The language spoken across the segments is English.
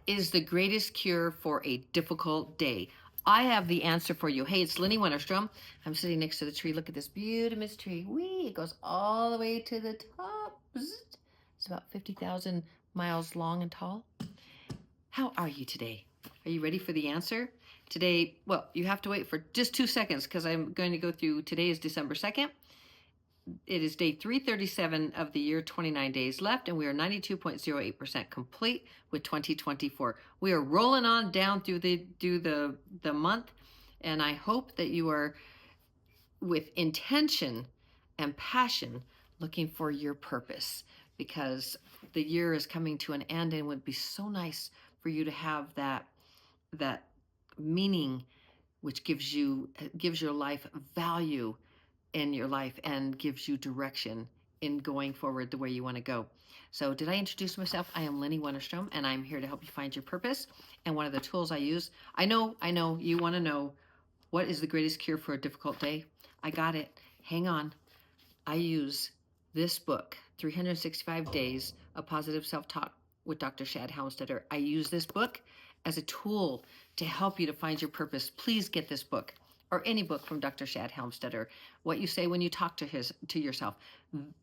is the greatest cure for a difficult day? I have the answer for you. Hey, it's Lenny Winterstrom. I'm sitting next to the tree. Look at this beautiful tree. Whee! It goes all the way to the top. It's about 50,000 miles long and tall. How are you today? Are you ready for the answer? Today, well, you have to wait for just 2 seconds because I'm going to go through. Today is December 2nd. It is day 337 of the year, 29 days left, and we are 92.08% complete with 2024. We are rolling on down through the month, and I hope that you are with intention and passion looking for your purpose, because the year is coming to an end, and it would be so nice for you to have that meaning, which gives your life value in your life and gives you direction in going forward the way you want to go. So did I introduce myself? I am Lenny Winterstrom, and I'm here to help you find your purpose. And one of the tools I use, I know you want to know, what is the greatest cure for a difficult day? I got it. Hang on. I use this book, 365 Days of Positive Self-Talk with Dr. Shad Helmstetter. I use this book as a tool to help you to find your purpose. Please get this book, or any book from Dr. Shad Helmstetter. What you say when you talk to yourself.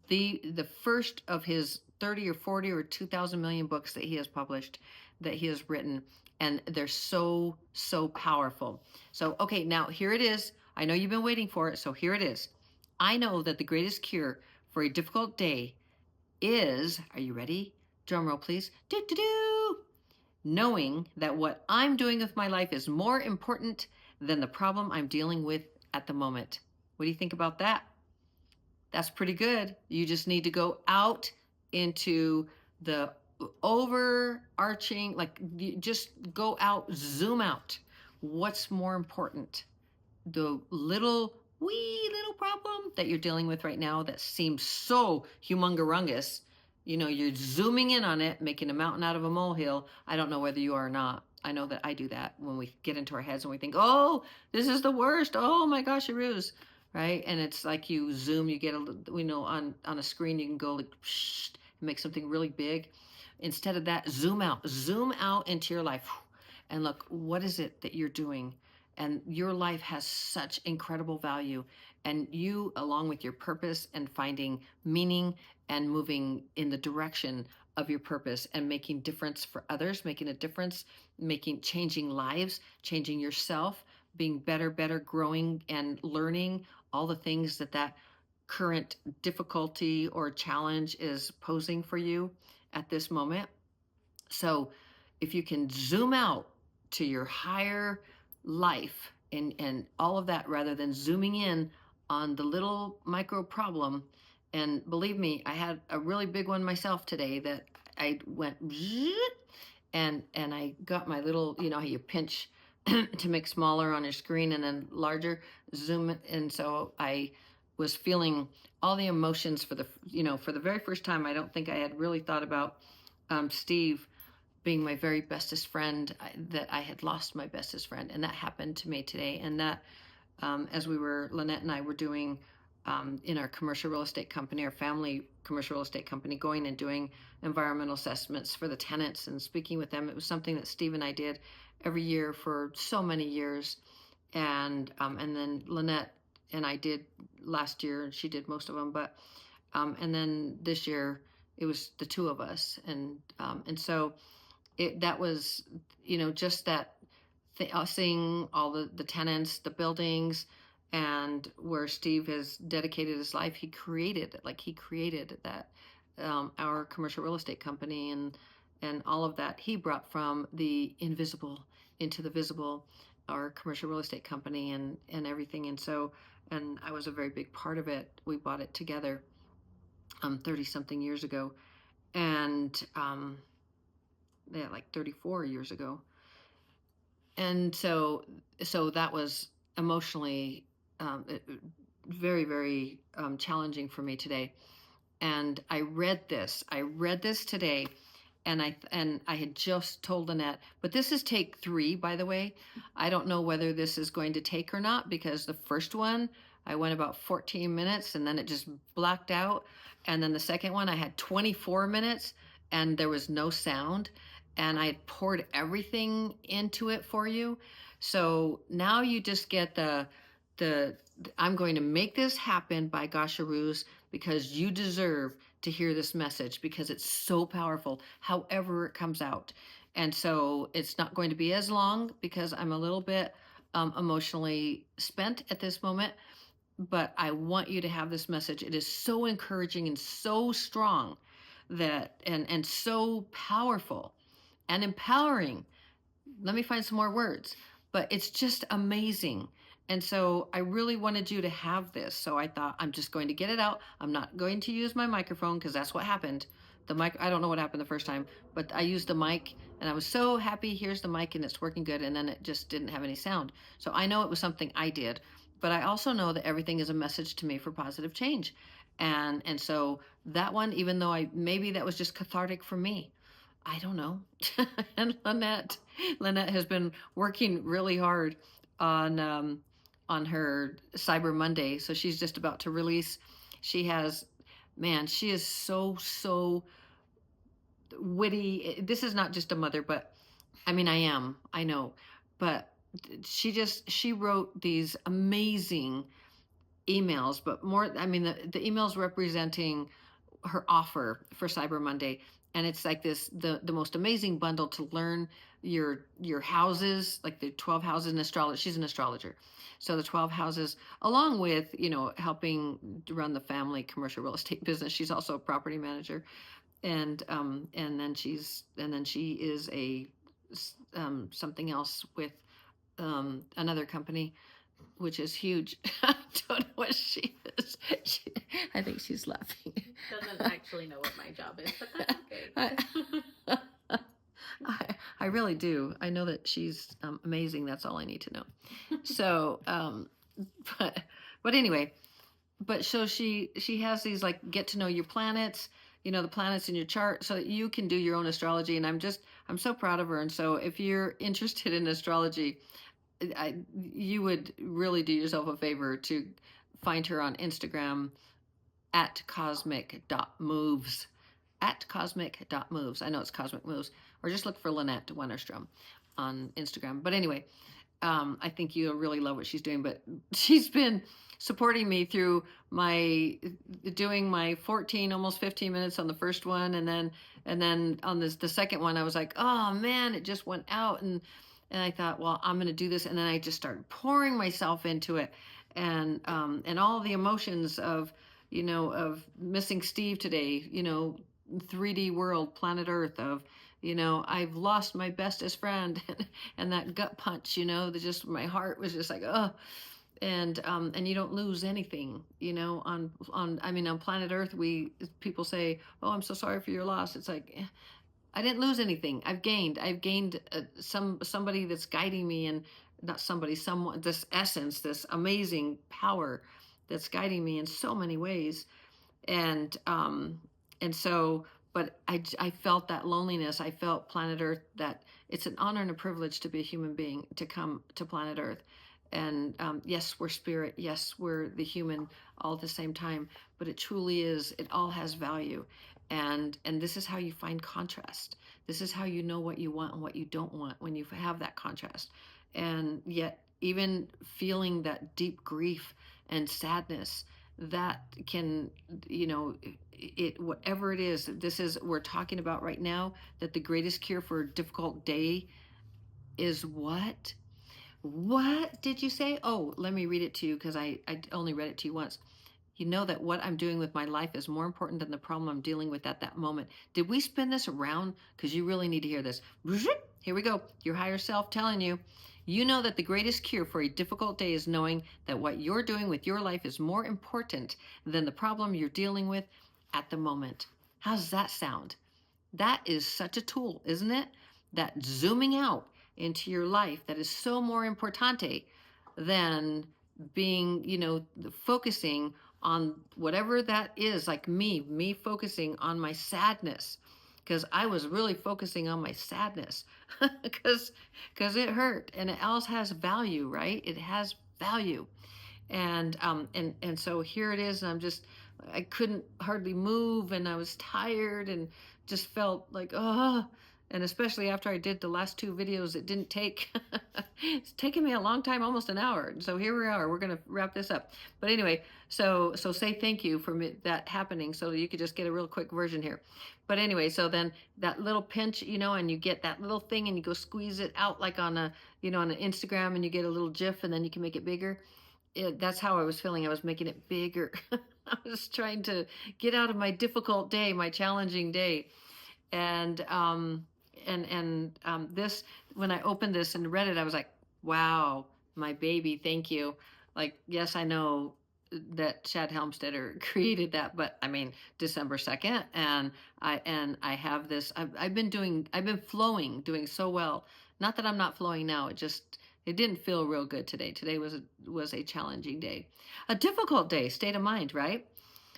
The first of his 30 or 40 or 2,000 million books that he has published, that he has written, and they're so powerful. So, okay, now here it is. I know you've been waiting for it, so here it is. I know that the greatest cure for a difficult day is, are you ready? Drum roll, please. Do-do-do! Knowing that what I'm doing with my life is more important than the problem I'm dealing with at the moment. What do you think about that? That's pretty good. You just need to go out into the overarching, like, just go out, zoom out. What's more important? The wee little problem that you're dealing with right now that seems so humungarungus. You know, you're zooming in on it, making a mountain out of a molehill. I don't know whether you are or not. I know that I do that when we get into our heads and we think, oh, this is the worst. Oh my gosh, Aruz, right? And it's like you zoom, you get on a screen, you can go like, psh, make something really big. Instead of that, zoom out into your life and look, what is it that you're doing? And your life has such incredible value. And you, along with your purpose and finding meaning and moving in the direction of your purpose and making difference for others, making a difference, changing lives, changing yourself, being better, growing and learning all the things that current difficulty or challenge is posing for you at this moment. So if you can zoom out to your higher life and all of that, rather than zooming in on the little micro problem. And believe me, I had a really big one myself today that I went and I got my little, you know how you pinch to make smaller on your screen and then larger, zoom it. And so I was feeling all the emotions for the very first time. I don't think I had really thought about Steve being my very bestest friend, that I had lost my bestest friend. And that happened to me today. And that, as Lynette and I were doing in our commercial real estate company, our family commercial real estate company, going and doing environmental assessments for the tenants and speaking with them. It was something that Steve and I did every year for so many years. And then Lynette and I did last year, and she did most of them. But and then this year, it was the two of us. And so that was, just that seeing all the tenants, the buildings, and where Steve has dedicated his life. He created that, our commercial real estate company, and all of that he brought from the invisible into the visible, our commercial real estate company and everything. And I was a very big part of it. We bought it together 30 something years ago. And like 34 years ago. And so that was emotionally very, very challenging for me today. And I read this today, and I had just told Annette, but this is take 3, by the way. I don't know whether this is going to take or not, because the first one, I went about 14 minutes and then it just blacked out. And then the second one, I had 24 minutes and there was no sound. and I poured everything into it for you. So now you just get the I'm going to make this happen by Gosharoos because you deserve to hear this message because it's so powerful, however it comes out. And so it's not going to be as long because I'm a little bit emotionally spent at this moment, but I want you to have this message. It is so encouraging and so strong that and so powerful and empowering. Let me find some more words, but it's just amazing. And so I really wanted you to have this. So I thought I'm just going to get it out. I'm not going to use my microphone because that's what happened. The mic, I don't know what happened the first time, but I used the mic and I was so happy. Here's the mic and it's working good. And then it just didn't have any sound. So I know it was something I did, but I also know that everything is a message to me for positive change. And so that one, even though maybe that was just cathartic for me, I don't know. And Lynette has been working really hard on on her Cyber Monday. So she's just about to release. She has, man, she is so witty. This is not just a mother, but I mean, I know, but she wrote these amazing emails, but more, I mean, the emails representing her offer for Cyber Monday, and it's like this the most amazing bundle to learn your houses, like the 12 houses in astrology. She's an astrologer, so the 12 houses, along with helping run the family commercial real estate business. She's also a property manager, and then she is a something else with another company, which is huge. I don't know what she is. I think she's laughing. Doesn't actually know what my job is, but that's okay. I really do. I know that she's amazing. That's all I need to know. So, but anyway, but so she has these like get to know your planets, the planets in your chart, so that you can do your own astrology. And I'm so proud of her. And so if you're interested in astrology, you would really do yourself a favor to find her on Instagram at cosmic.moves. At cosmic.moves. I know it's Cosmic Moves. Or just look for Lynette Wennerstrom on Instagram. But anyway, I think you'll really love what she's doing. But she's been supporting me through my doing my 14, almost 15 minutes on the first one, and then on the second one, I was like, oh man, it just went out, and I thought, well, I'm going to do this, and then I just started pouring myself into it, and all the emotions of of missing Steve today, 3D world, planet Earth, of I've lost my bestest friend, and that gut punch, just my heart was just like, oh. And you don't lose anything, on I mean, on planet Earth, people say, oh, I'm so sorry for your loss. It's like, I didn't lose anything. I've gained somebody that's guiding me, and not somebody, someone, this essence, this amazing power that's guiding me in so many ways. And so, but I felt that loneliness. I felt planet Earth, that it's an honor and a privilege to be a human being, to come to planet Earth. And yes, we're spirit. Yes, we're the human, all at the same time. But it truly is. It all has value. And this is how you find contrast. This is how you know what you want and what you don't want, when you have that contrast. And yet, even feeling that deep grief and sadness, that can, it, whatever it is, this is, we're talking about right now, that the greatest cure for a difficult day is what? What did you say? Oh, let me read it to you, because I only read it to you once. You know that what I'm doing with my life is more important than the problem I'm dealing with at that moment. Did we spin this around? Because you really need to hear this. Here we go. Your higher self telling you. You know that the greatest cure for a difficult day is knowing that what you're doing with your life is more important than the problem you're dealing with at the moment. How does that sound? That is such a tool, isn't it? That zooming out into your life, that is so more importante than being, focusing on whatever that is, like me focusing on my sadness, because I was really focusing on my sadness, because it hurt, and it else has value, right? It has value. And so here it is, and I couldn't hardly move, and I was tired, and just felt like, oh. And especially after I did the last 2 videos, it didn't take, it's taken me a long time, almost an hour. So here we are, we're gonna wrap this up. But anyway, so say thank you for that happening so you could just get a real quick version here. But anyway, so then that little pinch, and you get that little thing and you go squeeze it out like on on an Instagram, and you get a little GIF and then you can make it bigger. That's how I was feeling. I was making it bigger. I was trying to get out of my difficult day, my challenging day. And this, when I opened this and read it, I was like, wow, my baby, thank you. Like, yes, I know that Chad Helmstetter created that, but I mean, December 2nd, and I have this, I've been flowing, doing so well. Not that I'm not flowing now, it didn't feel real good today. Today was a challenging day, a difficult day, state of mind, right?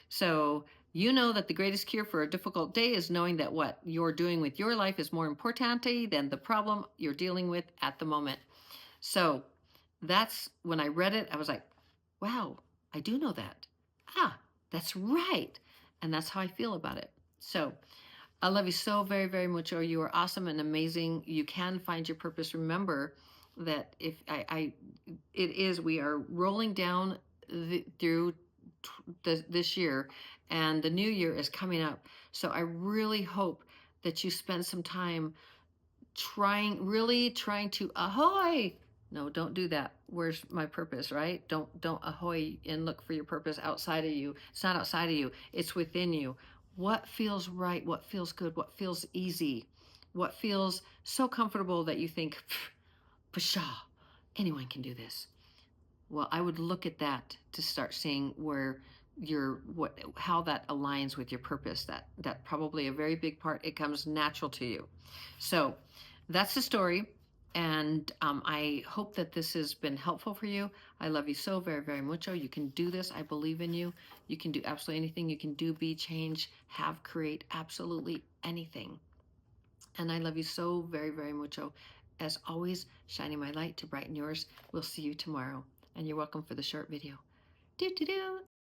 So you know that the greatest cure for a difficult day is knowing that what you're doing with your life is more importante than the problem you're dealing with at the moment. So that's when I read it, I was like, wow, I do know that. Ah, that's right. And that's how I feel about it. So I love you so very, very much. Or you are awesome and amazing. You can find your purpose. Remember that if it is, we are rolling down through this year, and the new year is coming up. So I really hope that you spend some time really trying to ahoy. No, don't do that. Where's my purpose, right? Don't ahoy and look for your purpose outside of you. It's not outside of you. It's within you. What feels right? What feels good? What feels easy? What feels so comfortable that you think, pshaw, anyone can do this. Well, I would look at that to start seeing where how that aligns with your purpose. That probably a very big part. It comes natural to you. So that's the story. And I hope that this has been helpful for you. I love you so very, very much. You can do this. I believe in you. You can do absolutely anything. You can do, be, change, have, create absolutely anything. And I love you so very, very much. As always, shining my light to brighten yours. We'll see you tomorrow. And you're welcome for the short video. Do, do, do.